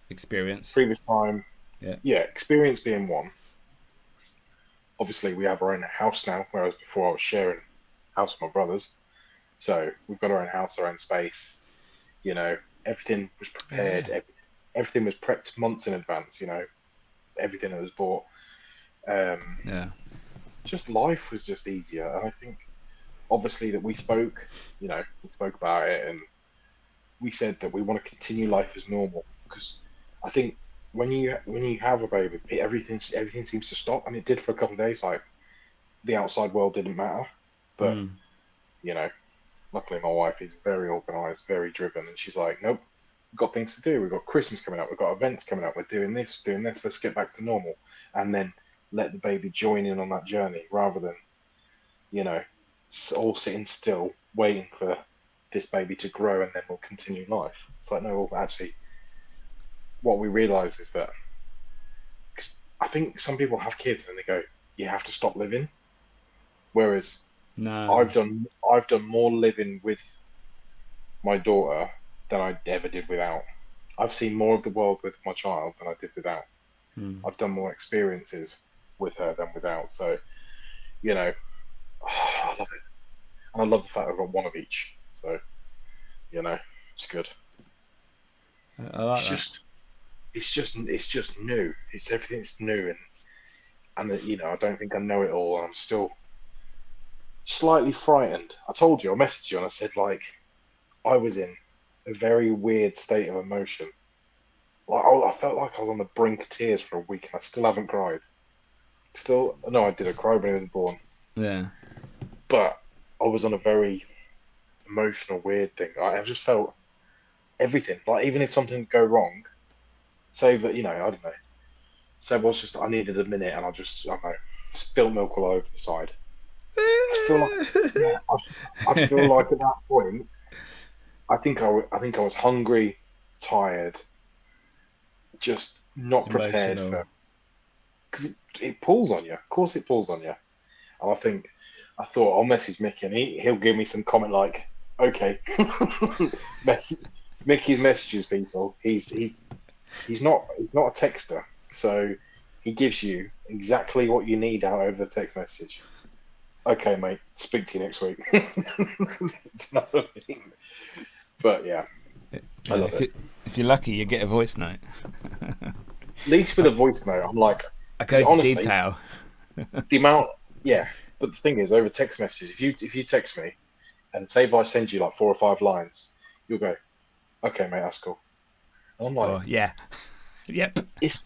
Experience. previous time, Yeah. experience being one. Obviously, we have our own house now, whereas before I was sharing a house with my brothers. So we've got our own house, our own space. You know, everything was prepared. Yeah. Everything was prepped months in advance. You know, everything that was bought. Yeah. Just life was just easier, and I think obviously that we spoke about it, and we said that we want to continue life as normal, because I think when you have a baby, everything seems to stop, and it did for a couple of days. Like the outside world didn't matter, but you know, luckily my wife is very organised, very driven, and she's like, nope, we've got things to do. We've got Christmas coming up. We've got events coming up. We're doing this, doing this. Let's get back to normal, and then let the baby join in on that journey, rather than, you know, all sitting still waiting for this baby to grow and then we'll continue life. It's like, no, well, actually, what we realise is that, 'cause I think some people have kids and they go, you have to stop living. Whereas No. I've done more living with my daughter than I ever did without. I've seen more of the world with my child than I did without. I've done more experiences with her than without. So, you know, I love it. And I love the fact I've got one of each. So, you know, it's good. I like that. It's just new. Everything's new, and you know, I don't think I know it all. I'm still slightly frightened. I told you, I messaged you and I said, like, I was in a very weird state of emotion. Like, I felt like I was on the brink of tears for a week and I still haven't cried. Still, no, I did. I cried when he was born. Yeah. But I was on a very emotional, weird thing. I just felt everything. Like, even if something would go wrong, say that, you know, I don't know. Say I needed a minute and I don't know, spilt milk all over the side. I feel like, yeah, I feel like at that point, I think I was hungry, tired, just not prepared Emotional. because it pulls on you. Of course, it pulls on you, and I think I thought I'll message Mickey, and he'll give me some comment like, "Okay." Mickey's messages people. He's not a texter, so he gives you exactly what you need out of a text message. Okay, mate. Speak to you next week. It's another thing. But yeah, I love it. If you're lucky, you get a voice note. At least with a voice note, I'm like, I go into honestly, detail. the amount, yeah. But the thing is, over text message, if you text me, and say if I send you like 4 or 5 lines, you'll go, okay, mate, that's cool. And I'm like, Oh, yeah. Yep. It's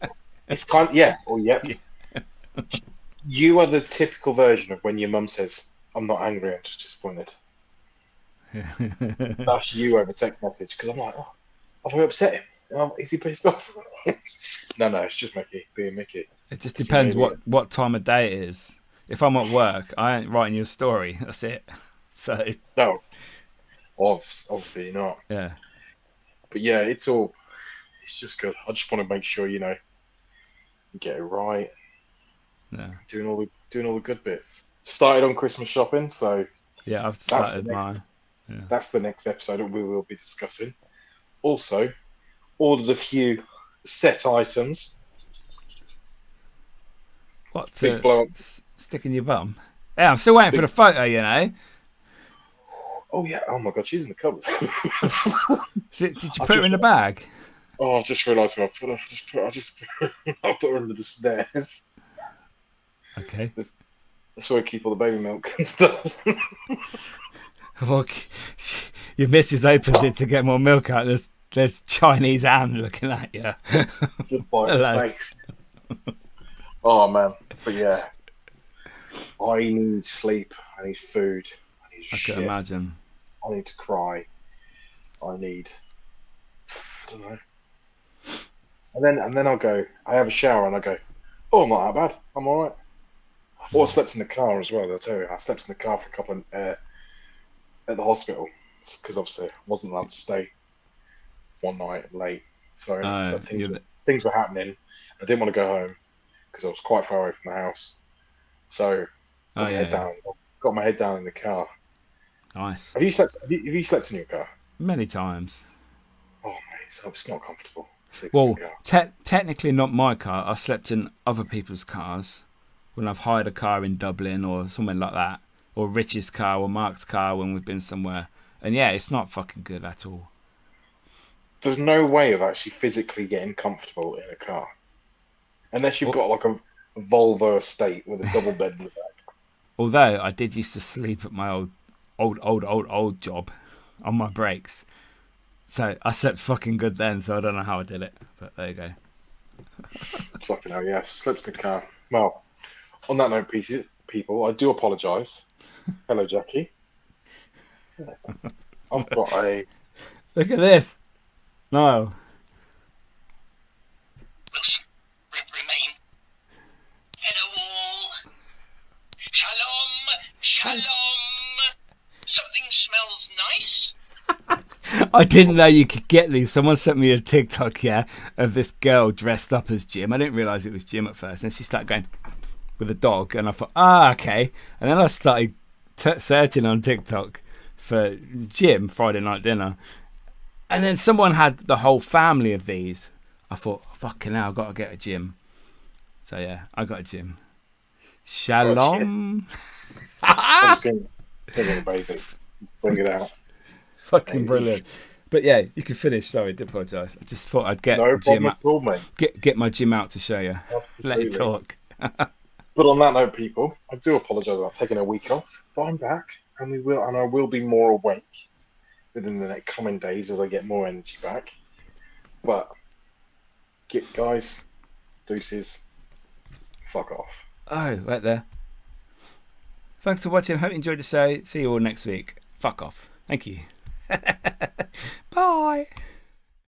kind of, yeah, or yep. Yeah. You are the typical version of when your mum says, I'm not angry, I'm just disappointed. That's you over text message, because I'm like, oh, have I upset him? Oh, is he pissed off? No, it's just Mickey being Mickey. It just depends what time of day it is. If I'm at work, I ain't writing you a story. That's it. So no, obviously not. Yeah. But yeah, it's just good. I just want to make sure you get it right. Yeah. Doing all the good bits. Started on Christmas shopping, so yeah, I've started mine. Yeah. That's the next episode that we will be discussing. Also, ordered a few set items. What? Big blow up. Stick in your bum? Yeah, I'm still waiting for the photo, you know. Oh yeah! Oh my god, she's in the cupboard. Did you put her in the bag? Oh, I've just realised where I put her. I put her under the stairs. Okay. That's where I keep all the baby milk and stuff. Look, your missus opens it to get more milk out. There's Chinese hand looking at you. Just like face. Oh man, but yeah, I need sleep. I need food. I need shit. Can imagine. I need to cry. I don't know. And then I'll go. I have a shower and I go, oh, I'm not that bad. I'm all right. Or I slept in the car as well. I'll tell you, I slept in the car for a couple of, at the hospital because obviously I wasn't allowed to stay one night late. So things were happening. I didn't want to go home because I was quite far away from the house. So got my head down in the car. Nice. Have you slept in your car? Many times. Oh mate, so it's not comfortable. Well, technically not my car. I've slept in other people's cars when I've hired a car in Dublin or somewhere like that, or Rich's car or Mark's car when we've been somewhere. And yeah, it's not fucking good at all. There's no way of actually physically getting comfortable in a car, unless you've got like a Volvo estate with a double bed in the back. Although I did used to sleep at my old job on my breaks. So I slept fucking good then, so I don't know how I did it. But there you go. Fucking hell, yeah. Slept in the car. Well, on that note, people, I do apologise. Hello, Jackie. I've got a... Look at this. No. Remain. Hello all. Shalom. Something smells nice. I didn't know you could get these. Someone sent me a TikTok, of this girl dressed up as Jim. I didn't realise it was Jim at first. And she started going with a dog. And I thought, okay. And then I started searching on TikTok for Jim Friday night dinner. And then someone had the whole family of these. I thought, fucking hell, I've got to get a Jim. So yeah, I got a Jim. Shalom. I'm just going to get a baby. Just bring it out. Fucking brilliant. But yeah, you can finish. Sorry, I did apologise. I just thought I'd get no Jim problem at all, mate. Get my Jim out to show you. Absolutely. Let it talk. But on that note, people, I do apologise about taking a week off, but I'm back, and I will be more awake within the next coming days as I get more energy back. But guys, deuces, fuck off. Oh, right there. Thanks for watching. Hope you enjoyed the show. See you all next week. Fuck off. Thank you. Bye.